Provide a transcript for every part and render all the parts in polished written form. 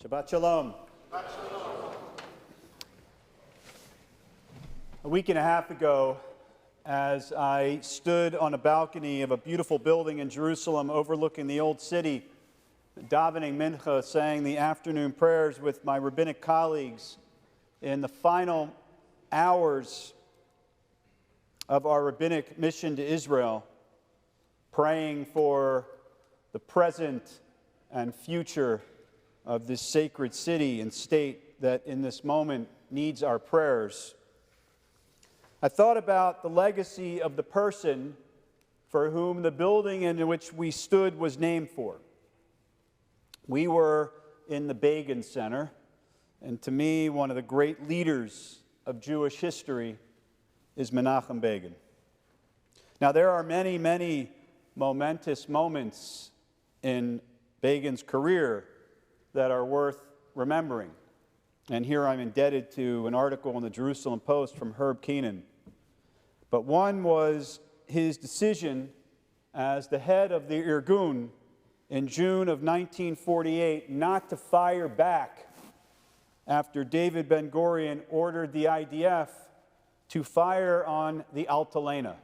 Shabbat Shalom. A week and a half ago, as I stood on a balcony of a beautiful building in Jerusalem overlooking the old city, davening mincha, saying the afternoon prayers with my rabbinic colleagues in the final hours of our rabbinic mission to Israel, praying for the present and future of this sacred city and state that in this moment needs our prayers. I thought about the legacy of the person for whom the building in which we stood was named for. We were in the Begin Center, and to me, one of the great leaders of Jewish history is Menachem Begin. Now, there are many, many momentous moments in Begin's career that are worth remembering. And here I'm indebted to an article in the Jerusalem Post from Herb Keenan. But one was his decision as the head of the Irgun in June of 1948 not to fire back after David Ben-Gurion ordered the IDF to fire on the Altalena,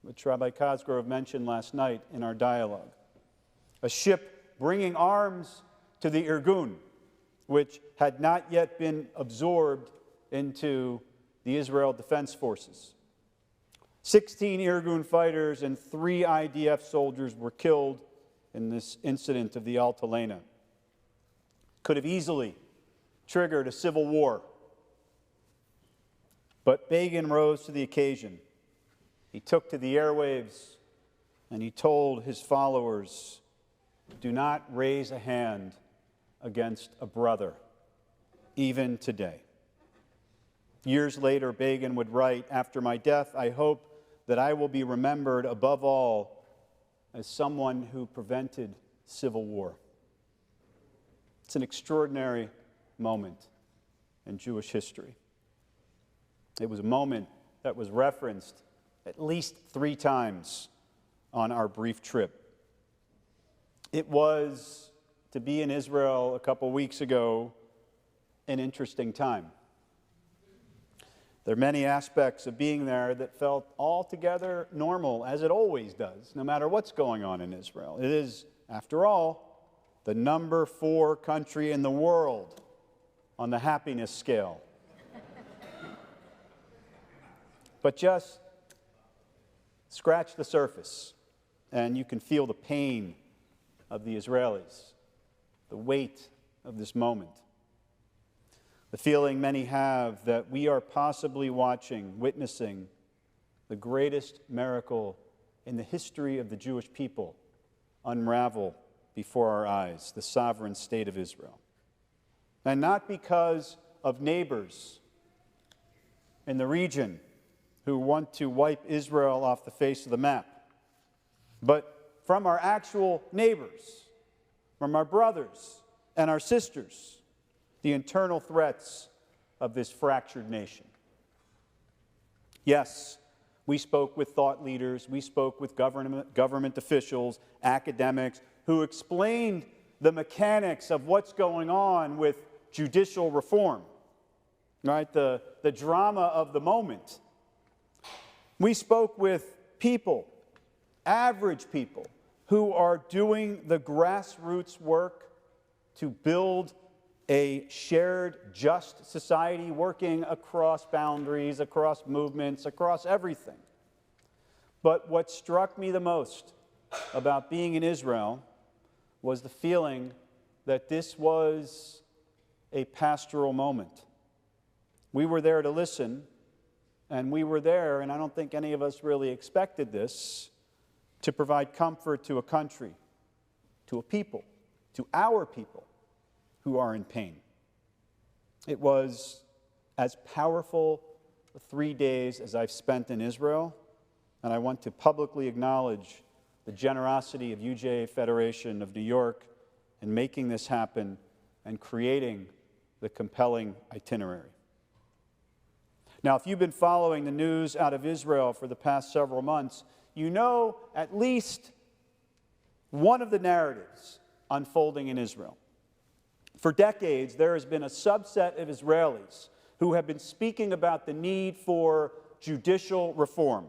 which Rabbi Cosgrove mentioned last night in our dialogue. A ship bringing arms to the Irgun, which had not yet been absorbed into the Israel Defense Forces. 16 Irgun fighters and 3 IDF soldiers were killed in this incident of the Altalena. Could have easily triggered a civil war. But Begin rose to the occasion. He took to the airwaves and he told his followers, "Do not raise a hand against a brother, even today." Years later, Begin would write, "After my death, I hope that I will be remembered above all as someone who prevented civil war." It's an extraordinary moment in Jewish history. It was a moment that was referenced at least 3 times on our brief trip. It was, to be in Israel a couple weeks ago, an interesting time. There are many aspects of being there that felt altogether normal, as it always does, no matter what's going on in Israel. It is, after all, the number 4 country in the world on the happiness scale. But just scratch the surface, and you can feel the pain of the Israelis, the weight of this moment. The feeling many have that we are possibly witnessing the greatest miracle in the history of the Jewish people unravel before our eyes, the sovereign state of Israel. And not because of neighbors in the region who want to wipe Israel off the face of the map, but from our actual neighbors, from our brothers and our sisters, the internal threats of this fractured nation. Yes, we spoke with thought leaders, we spoke with government officials, academics, who explained the mechanics of what's going on with judicial reform, right? The drama of the moment. We spoke with people, average people, who are doing the grassroots work to build a shared, just society working across boundaries, across movements, across everything. But what struck me the most about being in Israel was the feeling that this was a pastoral moment. We were there to listen, and we were there, and I don't think any of us really expected this, to provide comfort to a country, to a people, to our people who are in pain. It was as powerful 3 days as I've spent in Israel, and I want to publicly acknowledge the generosity of UJA Federation of New York in making this happen and creating the compelling itinerary. Now, if you've been following the news out of Israel for the past several months, you know at least one of the narratives unfolding in Israel. For decades, there has been a subset of Israelis who have been speaking about the need for judicial reform,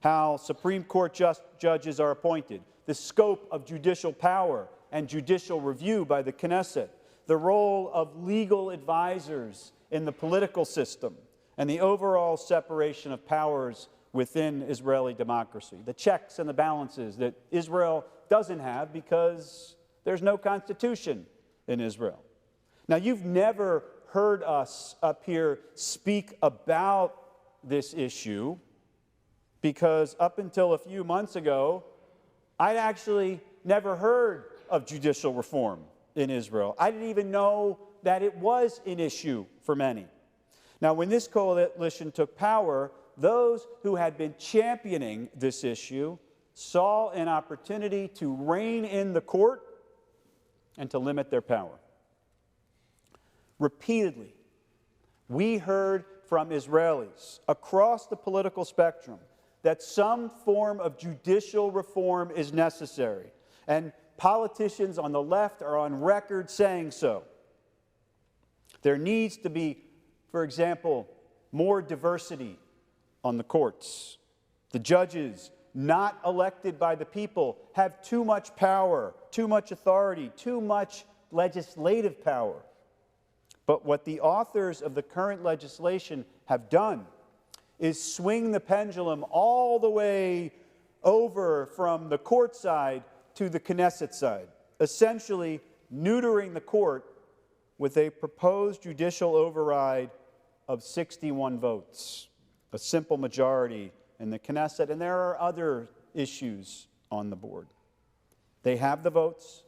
how Supreme Court judges are appointed, the scope of judicial power and judicial review by the Knesset, the role of legal advisors in the political system, and the overall separation of powers within Israeli democracy, the checks and the balances that Israel doesn't have because there's no constitution in Israel. Now, you've never heard us up here speak about this issue because up until a few months ago, I'd actually never heard of judicial reform in Israel. I didn't even know that it was an issue for many. Now, when this coalition took power, those who had been championing this issue saw an opportunity to rein in the court and to limit their power. Repeatedly, we heard from Israelis across the political spectrum that some form of judicial reform is necessary, and politicians on the left are on record saying so. There needs to be, for example, more diversity on the courts. The judges not elected by the people have too much power, too much authority, too much legislative power. But what the authors of the current legislation have done is swing the pendulum all the way over from the court side to the Knesset side, essentially neutering the court with a proposed judicial override of 61 votes, a simple majority in the Knesset, and there are other issues on the board. They have the votes,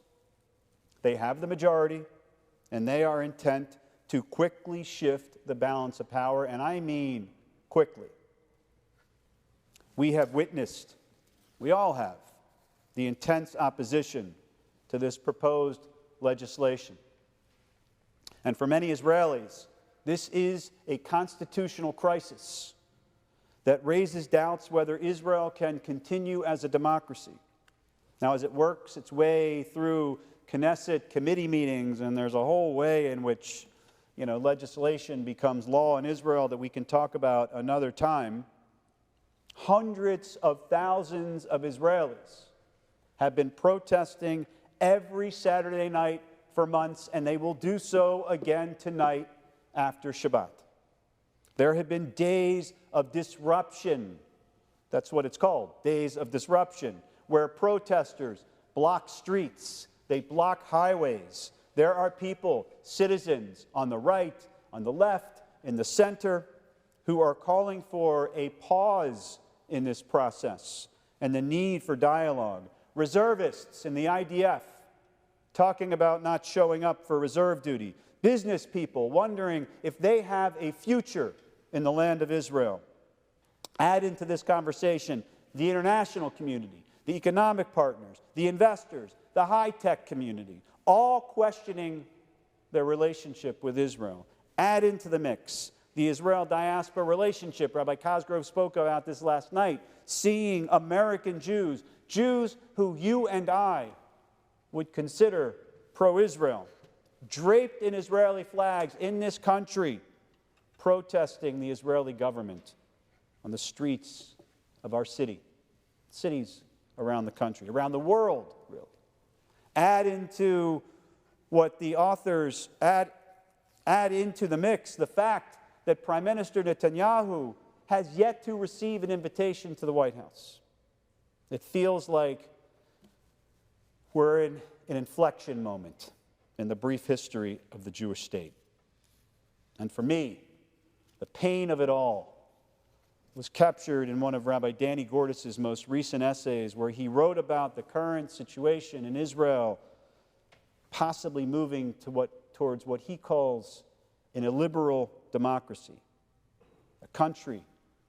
they have the majority, and they are intent to quickly shift the balance of power, and I mean quickly. We have witnessed, we all have, the intense opposition to this proposed legislation. And for many Israelis, this is a constitutional crisis that raises doubts whether Israel can continue as a democracy. Now, as it works its way through Knesset committee meetings, and there's a whole way in which legislation becomes law in Israel that we can talk about another time, hundreds of thousands of Israelis have been protesting every Saturday night for months, and they will do so again tonight after Shabbat. There have been days of disruption. That's what it's called, days of disruption, where protesters block streets, they block highways. There are people, citizens on the right, on the left, in the center, who are calling for a pause in this process and the need for dialogue. Reservists in the IDF talking about not showing up for reserve duty. Business people wondering if they have a future in the land of Israel. Add into this conversation the international community, the economic partners, the investors, the high-tech community, all questioning their relationship with Israel. Add into the mix the Israel diaspora relationship. Rabbi Cosgrove spoke about this last night, seeing American Jews, Jews who you and I would consider pro-Israel, draped in Israeli flags in this country, protesting the Israeli government on the streets of our cities around the country, around the world, really. Add into what the authors add into the mix the fact that Prime Minister Netanyahu has yet to receive an invitation to the White House. It feels like we're in an inflection moment in the brief history of the Jewish state. And for me, the pain of it all was captured in one of Rabbi Danny Gordis' most recent essays, where he wrote about the current situation in Israel possibly moving towards what he calls an illiberal democracy, a country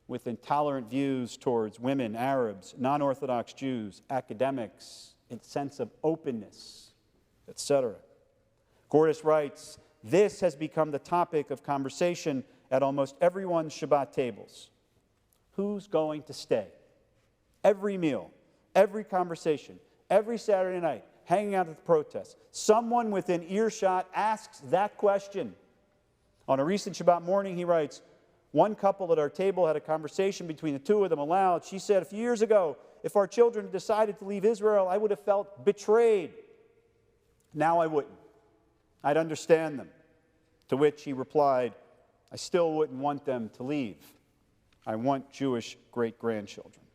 with intolerant views towards women, Arabs, non-Orthodox Jews, academics, a sense of openness, etc. Gordis writes, "This has become the topic of conversation at almost everyone's Shabbat tables. Who's going to stay? Every meal, every conversation, every Saturday night hanging out at the protest. Someone within earshot asks that question. On a recent Shabbat morning, he writes, one couple at our table had a conversation between the two of them aloud. She said, a few years ago, if our children had decided to leave Israel, I would have felt betrayed. Now I wouldn't. I'd understand them. To which he replied, I still wouldn't want them to leave. I want Jewish great-grandchildren.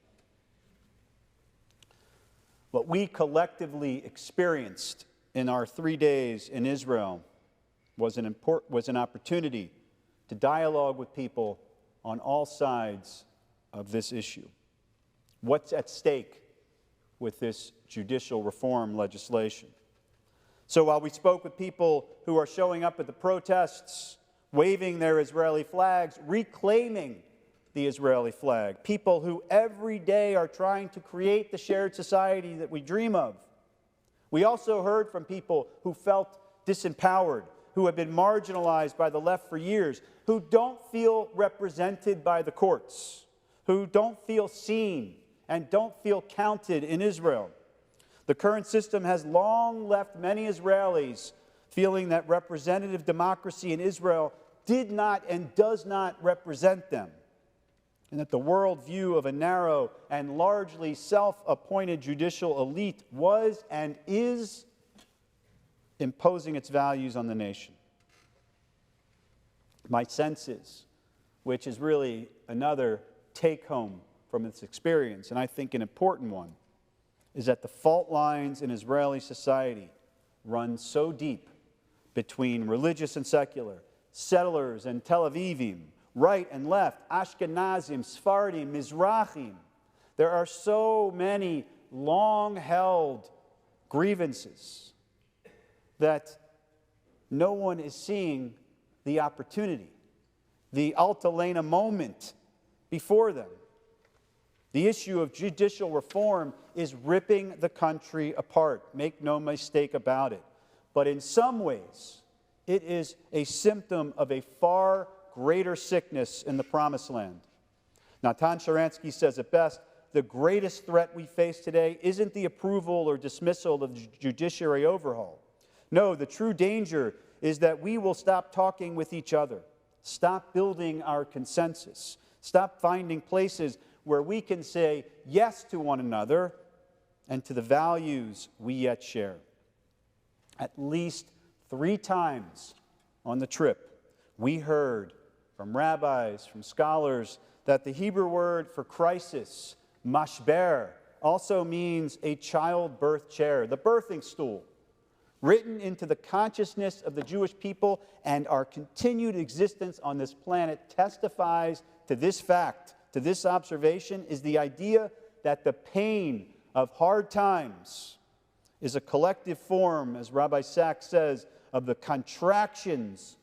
What we collectively experienced in our 3 days in Israel was an opportunity to dialogue with people on all sides of this issue. What's at stake with this judicial reform legislation? So while we spoke with people who are showing up at the protests, waving their Israeli flags, reclaiming the Israeli flag, people who every day are trying to create the shared society that we dream of, we also heard from people who felt disempowered, who have been marginalized by the left for years, who don't feel represented by the courts, who don't feel seen and don't feel counted in Israel. The current system has long left many Israelis feeling that representative democracy in Israel did not and does not represent them, and that the worldview of a narrow and largely self-appointed judicial elite was and is imposing its values on the nation. My sense is, which is really another take-home from this experience, and I think an important one, is that the fault lines in Israeli society run so deep between religious and secular, settlers and Tel Avivim, right and left, Ashkenazim, Sephardim, Mizrahim. There are so many long-held grievances that no one is seeing the opportunity, the Altalena moment before them. The issue of judicial reform is ripping the country apart. Make no mistake about it. But in some ways, it is a symptom of a far greater sickness in the Promised Land. Natan Sharansky says it best, the greatest threat we face today isn't the approval or dismissal of the judiciary overhaul. No, the true danger is that we will stop talking with each other, stop building our consensus, stop finding places where we can say yes to one another and to the values we yet share. At least 3 times on the trip, we heard from rabbis, from scholars, that the Hebrew word for crisis, mashber, also means a childbirth chair, the birthing stool. Written into the consciousness of the Jewish people and our continued existence on this planet testifies to this fact, to this observation, is the idea that the pain of hard times is a collective form, as Rabbi Sachs says, of the contractions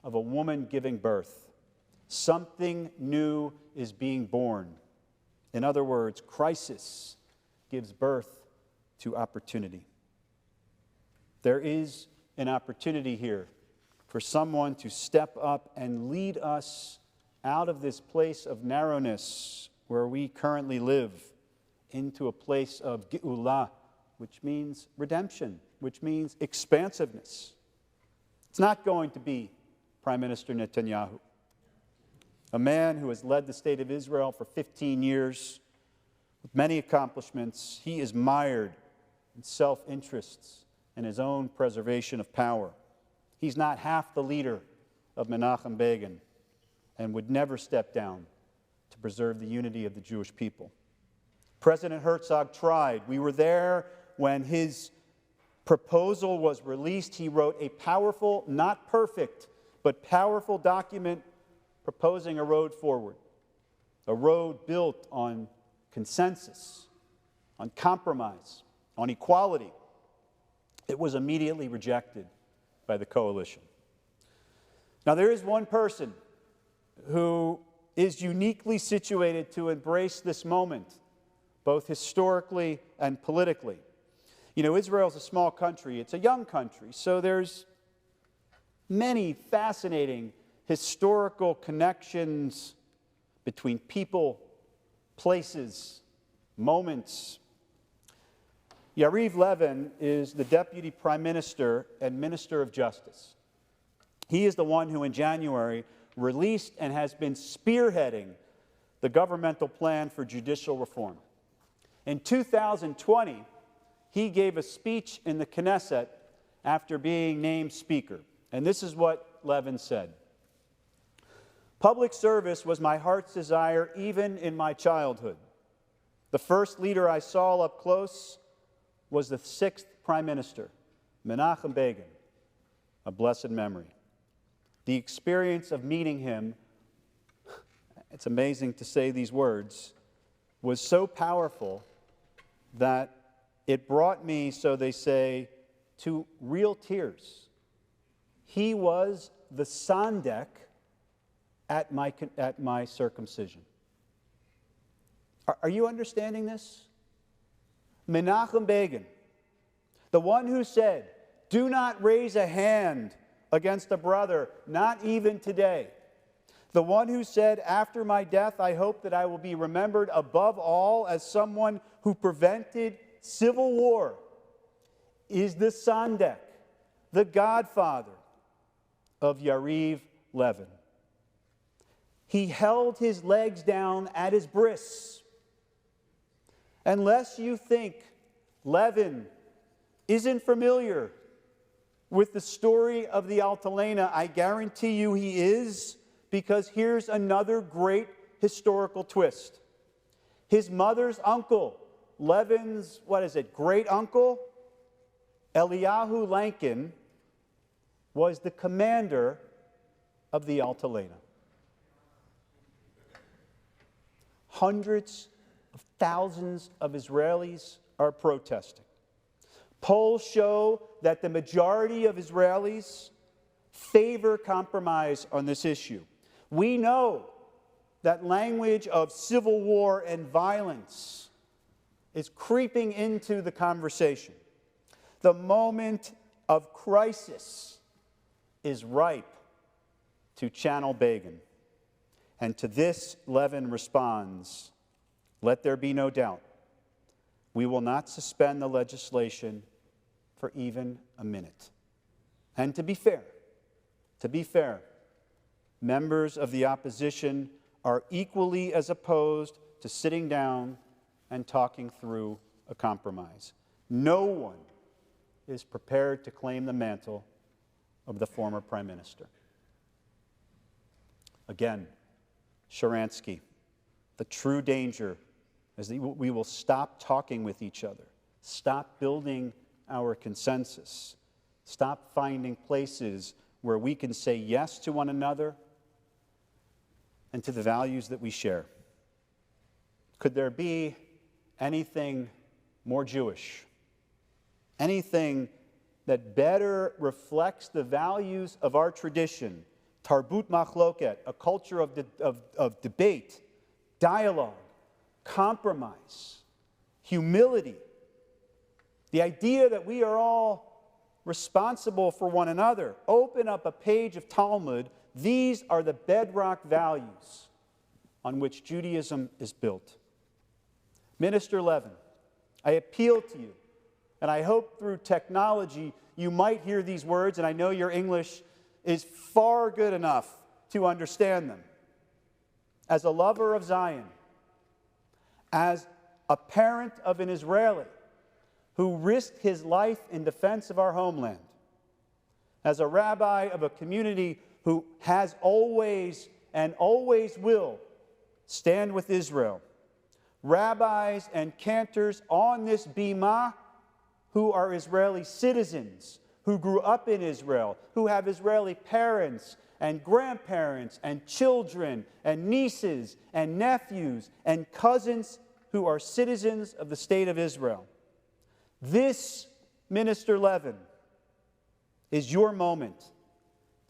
of a woman giving birth. Something new is being born. In other words, crisis gives birth to opportunity. There is an opportunity here for someone to step up and lead us out of this place of narrowness where we currently live into a place of ge'ulah, which means redemption, which means expansiveness. It's not going to be Prime Minister Netanyahu, a man who has led the state of Israel for 15 years with many accomplishments. He is mired in self-interests and his own preservation of power. He's not half the leader of Menachem Begin and would never step down to preserve the unity of the Jewish people. President Herzog tried. We were there when his proposal was released. He wrote a powerful, not perfect, but powerful document proposing a road forward, a road built on consensus, on compromise, on equality. It was immediately rejected by the coalition. Now, there is one person who is uniquely situated to embrace this moment, both historically and politically. You know, Israel's a small country. It's a young country, so there's many fascinating historical connections between people, places, moments. Yariv Levin is the Deputy Prime Minister and Minister of Justice. He is the one who in January released and has been spearheading the governmental plan for judicial reform. In 2020, he gave a speech in the Knesset after being named Speaker. And this is what Levin said. Public service was my heart's desire even in my childhood. The first leader I saw up close was the 6th Prime Minister, Menachem Begin, a blessed memory. The experience of meeting him, it's amazing to say these words, was so powerful that it brought me, so they say, to real tears. He was the Sandek at my circumcision. Are you understanding this? Menachem Begin, the one who said, do not raise a hand against a brother, not even today. The one who said, after my death, I hope that I will be remembered above all as someone who prevented civil war, is the Sandek, the godfather of Yariv Levin. He held his legs down at his bris. Unless you think Levin isn't familiar with the story of the Altalena, I guarantee you he is, because here's another great historical twist. His mother's uncle, Levin's, great uncle, Eliyahu Lankin, was the commander of the Altalena. Hundreds of thousands of Israelis are protesting. Polls show that the majority of Israelis favor compromise on this issue. We know that language of civil war and violence is creeping into the conversation. The moment of crisis is ripe to channel Begin. And to this, Levin responds, let there be no doubt, we will not suspend the legislation for even a minute. And to be fair, members of the opposition are equally as opposed to sitting down and talking through a compromise. No one is prepared to claim the mantle of the former prime minister. Again, Sharansky, the true danger is that we will stop talking with each other, stop building our consensus, stop finding places where we can say yes to one another and to the values that we share. Could there be anything more Jewish? Anything that better reflects the values of our tradition? Tarbut machloket, a culture of debate, dialogue, compromise, humility. The idea that we are all responsible for one another. Open up a page of Talmud. These are the bedrock values on which Judaism is built. Minister Levin, I appeal to you, and I hope through technology you might hear these words, and I know your English is far good enough to understand them. As a lover of Zion, as a parent of an Israeli who risked his life in defense of our homeland, as a rabbi of a community who has always and always will stand with Israel, rabbis and cantors on this bima who are Israeli citizens, who grew up in Israel, who have Israeli parents and grandparents and children and nieces and nephews and cousins who are citizens of the state of Israel. This, Minister Levin, is your moment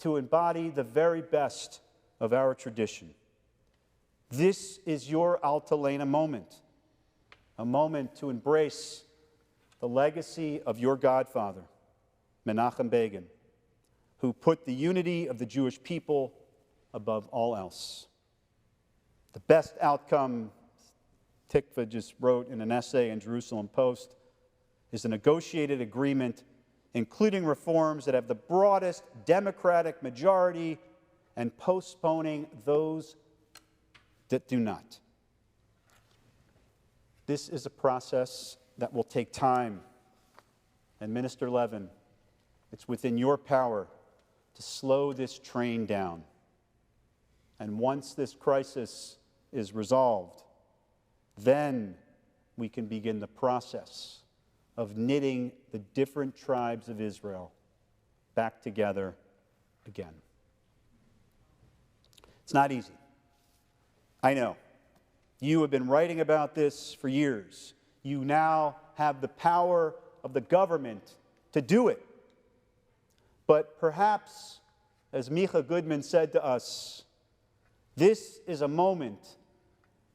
to embody the very best of our tradition. This is your Altalena moment, a moment to embrace the legacy of your godfather, Menachem Begin, who put the unity of the Jewish people above all else. The best outcome, Tikva just wrote in an essay in Jerusalem Post, is a negotiated agreement including reforms that have the broadest democratic majority and postponing those that do not. This is a process that will take time. And Minister Levin, it's within your power to slow this train down. And once this crisis is resolved, then we can begin the process of knitting the different tribes of Israel back together again. It's not easy. I know. You have been writing about this for years. You now have the power of the government to do it. But perhaps, as Micha Goodman said to us, this is a moment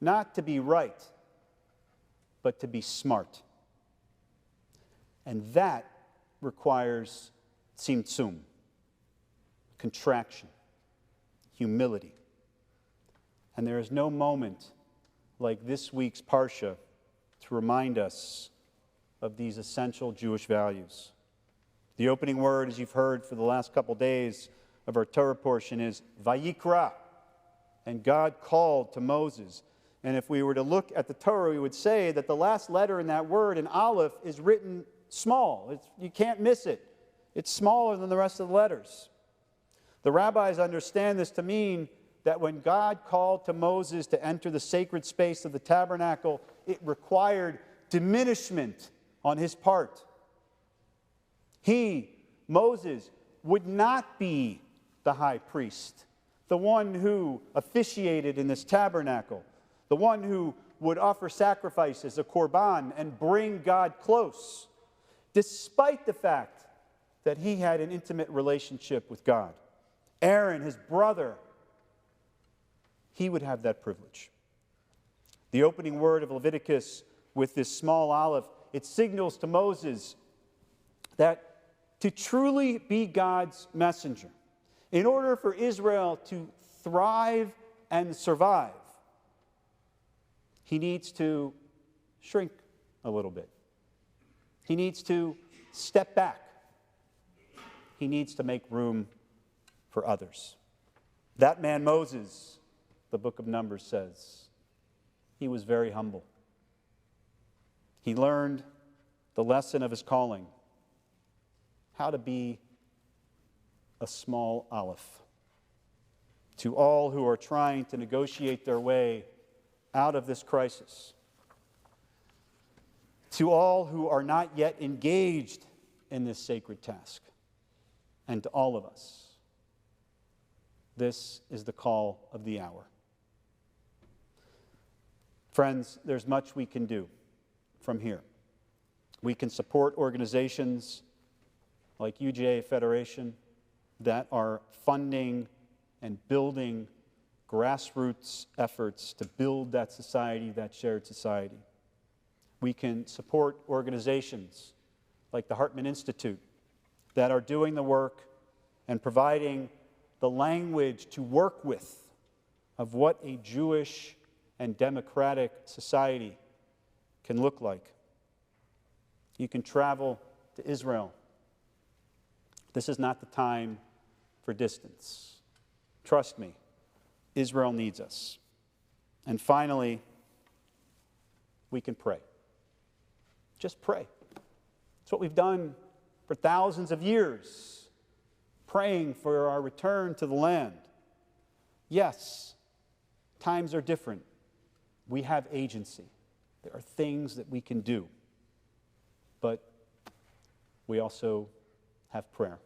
not to be right, but to be smart. And that requires tzimtzum, contraction, humility. And there is no moment like this week's Parsha to remind us of these essential Jewish values. The opening word, as you've heard for the last couple days of our Torah portion, is Vayikra. And God called to Moses. And if we were to look at the Torah, we would say that the last letter in that word, in Aleph, is written small. You can't miss it. It's smaller than the rest of the letters. The rabbis understand this to mean that when God called to Moses to enter the sacred space of the tabernacle, it required diminishment on his part. He, Moses, would not be the high priest, the one who officiated in this tabernacle, the one who would offer sacrifices, a korban, and bring God close, despite the fact that he had an intimate relationship with God. Aaron, his brother, he would have that privilege. The opening word of Leviticus with this small aleph, it signals to Moses that to truly be God's messenger, in order for Israel to thrive and survive, he needs to shrink a little bit. He needs to step back. He needs to make room for others. That man Moses, the book of Numbers says, he was very humble. He learned the lesson of his calling, how to be a small aleph. To all who are trying to negotiate their way out of this crisis, to all who are not yet engaged in this sacred task, and to all of us, this is the call of the hour. Friends, there's much we can do from here. We can support organizations like UJA Federation that are funding and building grassroots efforts to build that society, that shared society. We can support organizations like the Hartman Institute that are doing the work and providing the language to work with of what a Jewish and democratic society can look like. You can travel to Israel. This is not the time for distance. Trust me, Israel needs us. And finally, we can pray. Just pray. It's what we've done for thousands of years, praying for our return to the land. Yes, times are different. We have agency. There are things that we can do. But we also have prayer.